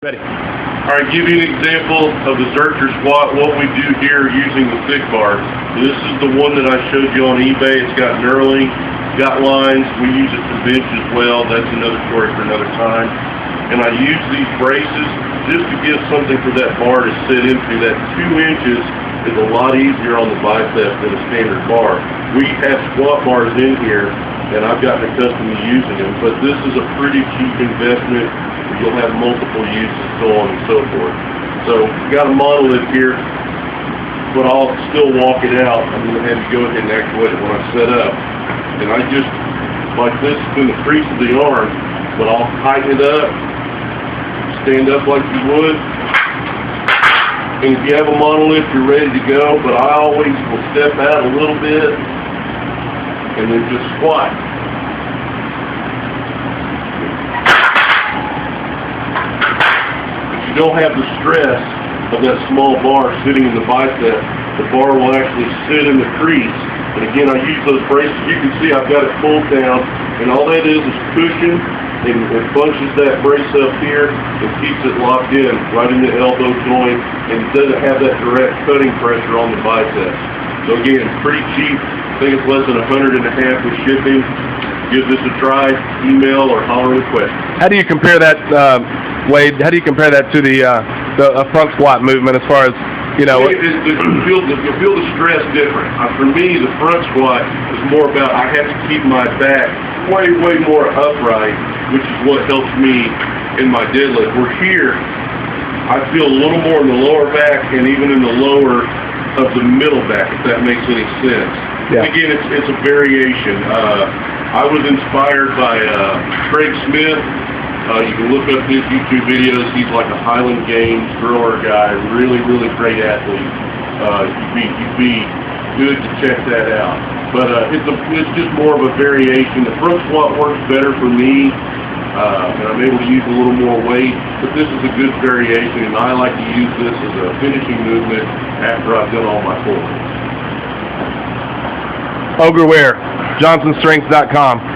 Ready. All right, give you an example of the Zercher squat, what we do here using the thick bar. This is the one that I showed you on eBay. It's got knurling, got lines. We use it for bench as well. That's another story for another time. And I use these braces just to give something for that bar to sit into. That 2 inches is a lot easier on the bicep than a standard bar. We have squat bars in here, and I've gotten accustomed to using them, but this is a pretty cheap investment. You'll have multiple uses, so on and so forth. So, got a monolith here, but I'll still walk it out. I'm going to have you go ahead and actuate it when I set up. And I just, like this, in the crease of the arm, but I'll tighten it up, stand up like you would. And if you have a monolith, you're ready to go, but I always will step out a little bit and then just squat. Don't have the stress of that small bar sitting in the bicep. The bar will actually sit in the crease. And again, I use those braces. You can see I've got it pulled down, and all that is cushion, and it bunches that brace up here and keeps it locked in right in the elbow joint, and it doesn't have that direct cutting pressure on the bicep. So again, pretty cheap. I think it's less than $150 with shipping. Give this a try, email, or holler with questions. How do you compare that, Wade? How do you compare that to the front squat movement as far as, you know? You'll feel the stress different. For me, the front squat is more about I have to keep my back way more upright, which is what helps me in my deadlift. Where here, I feel a little more in the lower back and even in the lower of the middle back, if that makes any sense. Yeah. Again, it's a variation. I was inspired by Craig Smith. You can look up his YouTube videos. He's like a Highland Games thriller guy. Really great athlete. You'd be good to check that out. But it's just more of a variation. The front squat works better for me, and I'm able to use a little more weight. But this is a good variation, and I like to use this as a finishing movement after I've done all my pulls. Ogre Wear, JohnsonStrength.com.